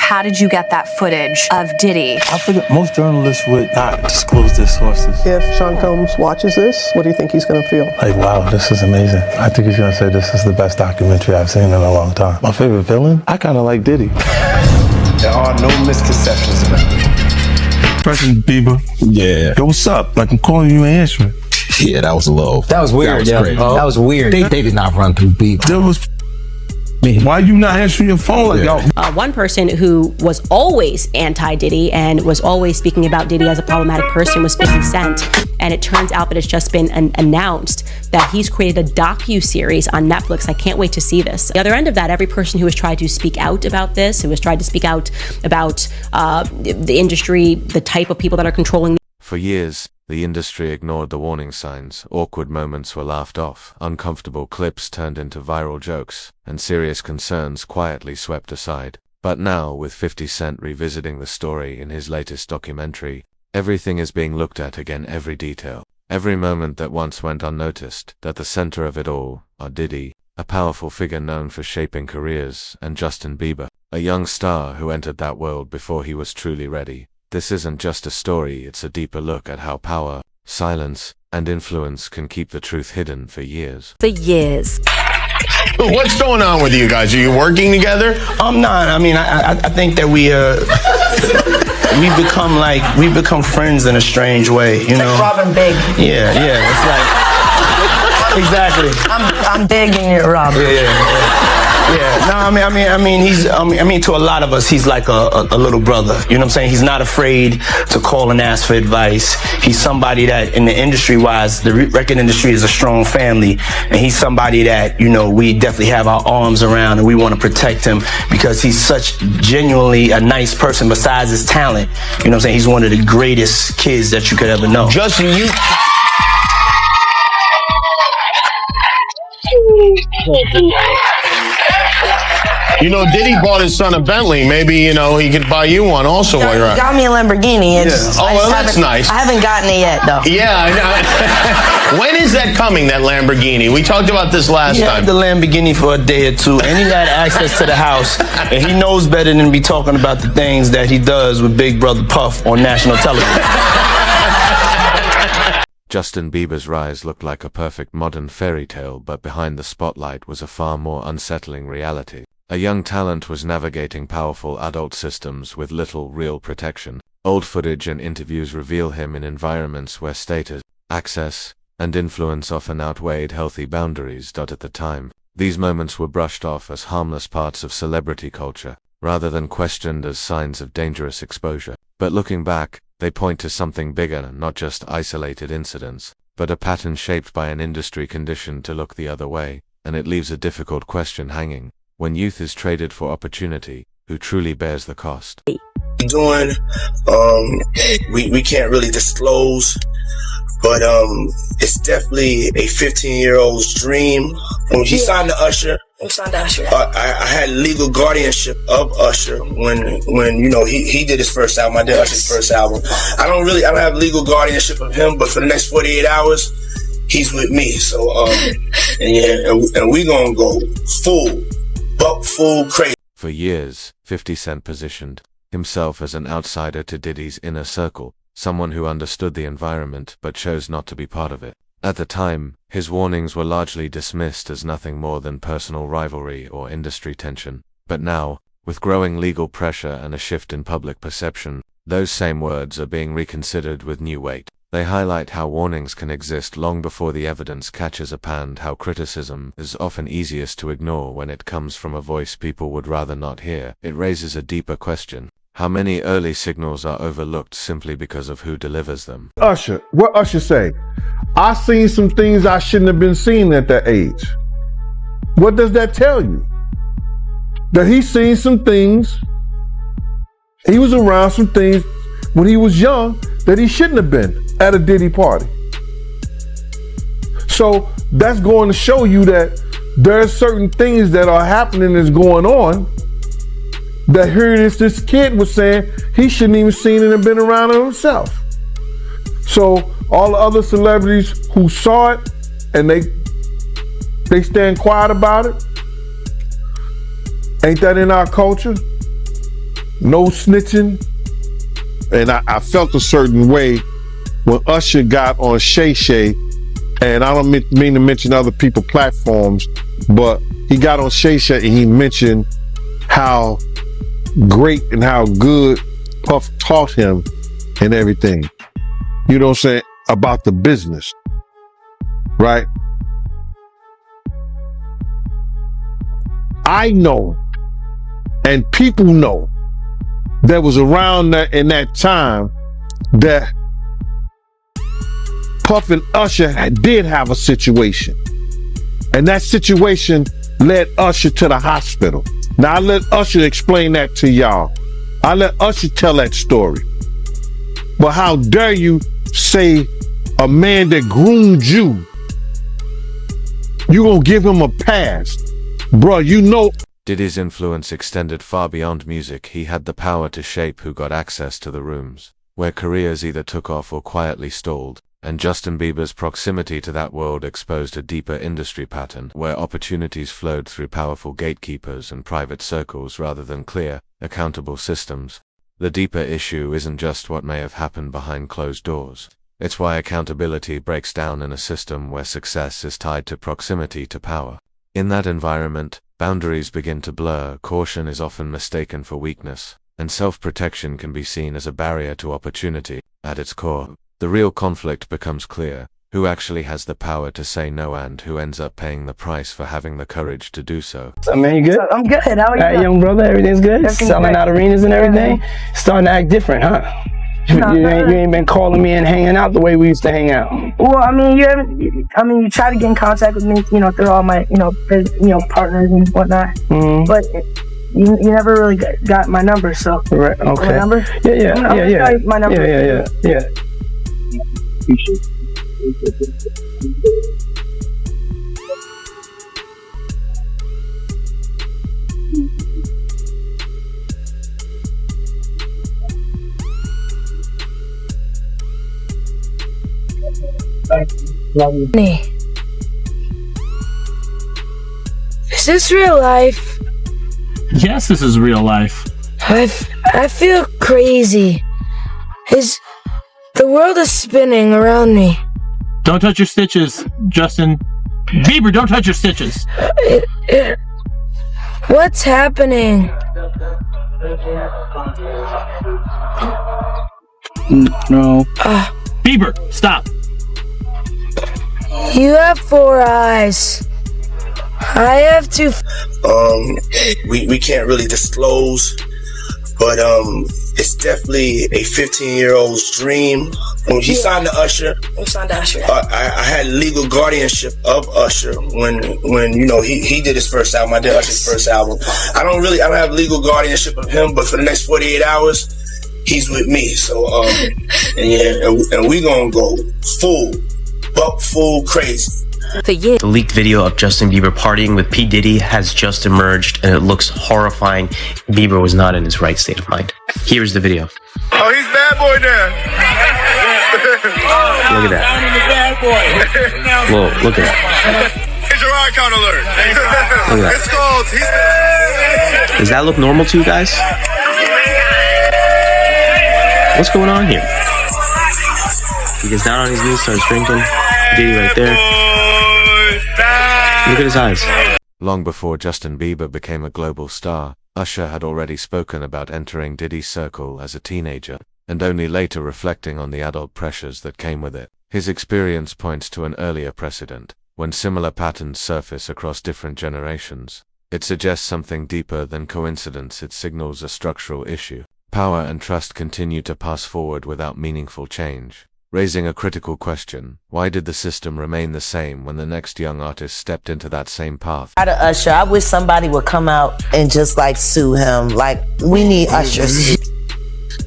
How did you get that footage of Diddy? I figured most journalists would not disclose their sources. If Sean Combs watches this, what do you think he's going to feel? Like, wow, this is amazing. I think he's going to say this is the best documentary I've seen in a long time. My favorite villain? I kind of like Diddy. There are no misconceptions about it. President Bieber. Yeah. Yo, what's up? Like, I'm calling you, ain't answering. Yeah, that was a little. That was weird, that was crazy. That was weird. They did not run through Bieber. There was. Why you not answering your phone like y'all? One person who was always anti-Diddy and was always speaking about Diddy as a problematic person was 50 Cent. And it turns out that it's just been announced that he's created a docu-series on Netflix. I can't wait to see this. The other end of that, every person who has tried to speak out about this, who has tried to speak out about the industry, the type of people that are controlling. For years, the industry ignored the warning signs, awkward moments were laughed off, uncomfortable clips turned into viral jokes, and serious concerns quietly swept aside. But now, with 50 Cent revisiting the story in his latest documentary, everything is being looked at again, every detail. Every moment that once went unnoticed. At the center of it all are Diddy, a powerful figure known for shaping careers, and Justin Bieber, a young star who entered that world before he was truly ready. This isn't just a story, it's a deeper look at how power, silence, and influence can keep the truth hidden for years. For years. What's going on with you guys? Are you working together? I'm not. I mean, I think that we've become friends in a strange way, you know? Like Robin Big. Yeah, it's like, exactly. I'm Big and you're Robin. Yeah. No, I mean, to a lot of us, he's like a little brother. You know what I'm saying? He's not afraid to call and ask for advice. He's somebody that, in the industry-wise, the record industry is a strong family, and he's somebody that, you know, we definitely have our arms around, and we want to protect him because he's such genuinely a nice person. Besides his talent, you know what I'm saying? He's one of the greatest kids that you could ever know. Justin, you know, Diddy bought his son a Bentley. Maybe, you know, he could buy you one also while you're out. Got me a Lamborghini. Oh, well, that's nice. I haven't gotten it yet, though. Yeah, I know. When is that coming, that Lamborghini? We talked about this last time. He had the Lamborghini for a day or two, and he got access to the house, and he knows better than to be talking about the things that he does with Big Brother Puff on national television. Justin Bieber's rise looked like a perfect modern fairy tale, but behind the spotlight was a far more unsettling reality. A young talent was navigating powerful adult systems with little real protection. Old footage and interviews reveal him in environments where status, access, and influence often outweighed healthy boundaries. At the time, these moments were brushed off as harmless parts of celebrity culture, rather than questioned as signs of dangerous exposure. But looking back, they point to something bigger, not just isolated incidents, but a pattern shaped by an industry conditioned to look the other way, and it leaves a difficult question hanging. When youth is traded for opportunity, who truly bears the cost? Doing, we can't really disclose, but it's definitely a 15-year-old's dream. When he signed to Usher, I had legal guardianship of Usher when you know he did his first album. I did Usher's first album. I don't have legal guardianship of him, but for the next 48 hours, he's with me. So and we gonna go full crazy. For years, 50 Cent positioned himself as an outsider to Diddy's inner circle, someone who understood the environment but chose not to be part of it. At the time, his warnings were largely dismissed as nothing more than personal rivalry or industry tension. But now, with growing legal pressure and a shift in public perception, those same words are being reconsidered with new weight. They highlight how warnings can exist long before the evidence catches up, and how criticism is often easiest to ignore when it comes from a voice people would rather not hear. It raises a deeper question. How many early signals are overlooked simply because of who delivers them? Usher, what Usher say? I seen some things I shouldn't have been seeing at that age. What does that tell you? That he's seen some things, he was around some things when he was young that he shouldn't have been at a Diddy party. So that's going to show you that there are certain things that are happening that's going on that here this kid was saying he shouldn't even seen it and been around it himself. So all the other celebrities who saw it and they stand quiet about it, ain't that in our culture? no snitching. And I felt a certain way when Usher got on Shay Shay, and I don't mean to mention other people's platforms, but he got on Shay Shay and he mentioned how great and how good Puff taught him and everything. You know what I'm saying? About the business, right? I know, and people know, that was around that in that time that Puff and Usher did have a situation. And that situation led Usher to the hospital. Now I let Usher explain that to y'all. I let Usher tell that story. But how dare you say a man that groomed you gonna give him a pass? Bro, you know. Diddy's influence extended far beyond music. He had the power to shape who got access to the rooms, where careers either took off or quietly stalled, and Justin Bieber's proximity to that world exposed a deeper industry pattern, where opportunities flowed through powerful gatekeepers and private circles rather than clear, accountable systems. The deeper issue isn't just what may have happened behind closed doors. It's why accountability breaks down in a system where success is tied to proximity to power. In that environment, boundaries begin to blur, caution is often mistaken for weakness, and self-protection can be seen as a barrier to opportunity. At its core, the real conflict becomes clear: who actually has the power to say no and who ends up paying the price for having the courage to do so. So, man, you good? I'm good. How are you? All right, young brother, everything's good? Everything's Selling great. out arenas and everything? Starting to act different, huh? You ain't been calling me and hanging out the way we used to hang out. Well, I mean, you try to get in contact with me, through all my, partners and whatnot. Mm-hmm. But you never really got my number, so. Right, okay. My number? Yeah. I'm gonna tell you my number. Yeah. Is this real life? Yes, this is real life. I feel crazy. The world is spinning around me. Don't touch your stitches, Justin Bieber. Don't touch your stitches. What's happening? No. Bieber, stop. You have 4 eyes. I have 2. We can't really disclose, but it's definitely a 15-year-old's dream. When he signed to Usher, I had legal guardianship of Usher when he did his first album. I did Usher's first album. I don't have legal guardianship of him, but for the next 48 hours, he's with me. So and we gonna go full crazy. The leaked video of Justin Bieber partying with P. Diddy has just emerged, and it looks horrifying. Bieber was not in his right state of mind. Here's the video. Oh, he's bad boy now. Look at that. Whoa, look at that. It's your icon alert. Look at that. It's called. Does that look normal to you guys? What's going on here? He gets down on his knees, starts drinking. Diddy right there. Look at his eyes. Long before Justin Bieber became a global star, Usher had already spoken about entering Diddy's circle as a teenager, and only later reflecting on the adult pressures that came with it. His experience points to an earlier precedent, when similar patterns surface across different generations. It suggests something deeper than coincidence. It signals a structural issue. Power and trust continue to pass forward without meaningful change, raising a critical question: why did the system remain the same when the next young artist stepped into that same path? Out of Usher, I wish somebody would come out and just sue him. We need Usher.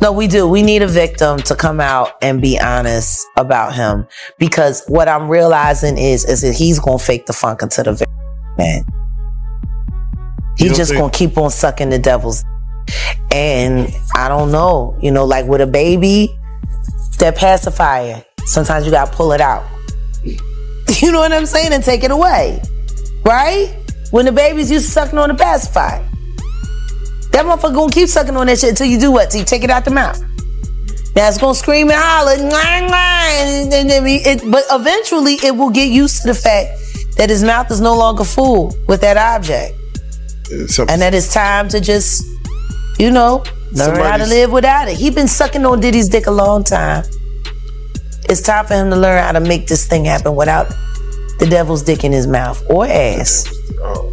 No, we do. We need a victim to come out and be honest about him, because what I'm realizing is that he's gonna fake the funk until the victim, man. He's just gonna keep on sucking the devil's. And I don't know, with a baby, that pacifier, sometimes you gotta pull it out. You know what I'm saying? And take it away, right? When the babies used to sucking on the pacifier. That motherfucker gonna keep sucking on that shit until you do what? Till you take it out the mouth. Now it's gonna scream and holler, but eventually it will get used to the fact that his mouth is no longer full with that object. And that it's time to just, learn how to live without it. He been sucking on Diddy's dick a long time. It's time for him to learn how to make this thing happen without the devil's dick in his mouth or ass. Oh,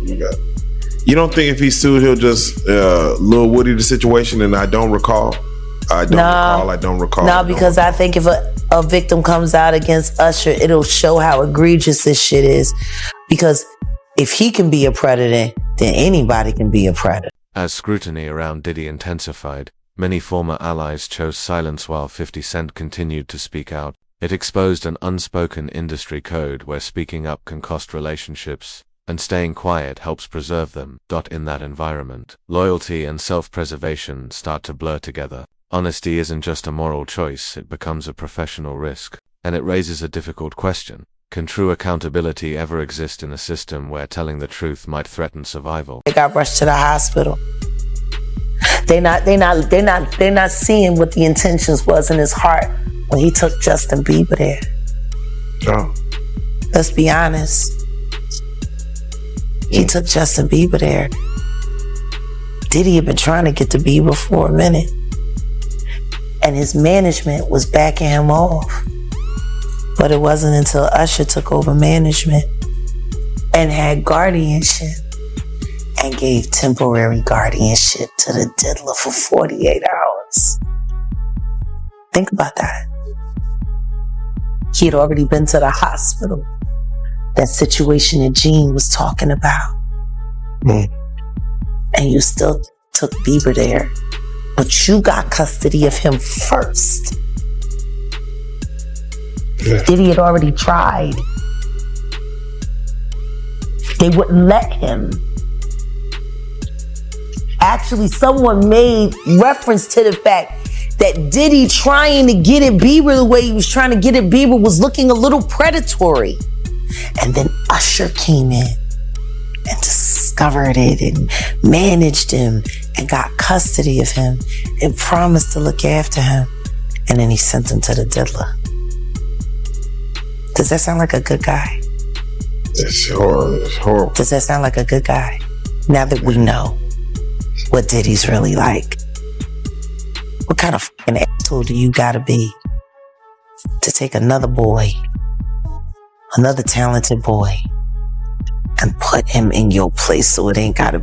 you don't think if he sued, he'll just Lil Woody the situation and I don't recall? I don't recall. No, because I think if a victim comes out against Usher, it'll show how egregious this shit is. Because if he can be a predator, then anybody can be a predator. As scrutiny around Diddy intensified, many former allies chose silence while 50 Cent continued to speak out. It exposed an unspoken industry code where speaking up can cost relationships, and staying quiet helps preserve them. In that environment, loyalty and self-preservation start to blur together. Honesty isn't just a moral choice, it becomes a professional risk. And it raises a difficult question. Can true accountability ever exist in a system where telling the truth might threaten survival? They got rushed to the hospital. They're not seeing what the intentions was in his heart when he took Justin Bieber there. Oh. Let's be honest. He took Justin Bieber there. Diddy had been trying to get to Bieber for a minute. And his management was backing him off. But it wasn't until Usher took over management and had guardianship and gave temporary guardianship to the diddler for 48 hours. Think about that. He had already been to the hospital. That situation that Gene was talking about. And you still took Bieber there. But you got custody of him first. Yeah. Diddy had already tried. They wouldn't let him. Actually, someone made reference to the fact that Diddy trying to get at Bieber the way he was trying to get at Bieber was looking a little predatory. And then Usher came in and discovered it and managed him and got custody of him and promised to look after him. And then he sent him to the diddler. Does that sound like a good guy? It's horrible. Does that sound like a good guy? Now that we know what Diddy's really like. What kind of fucking asshole do you gotta be to take another boy, another talented boy, and put him in your place so it ain't gotta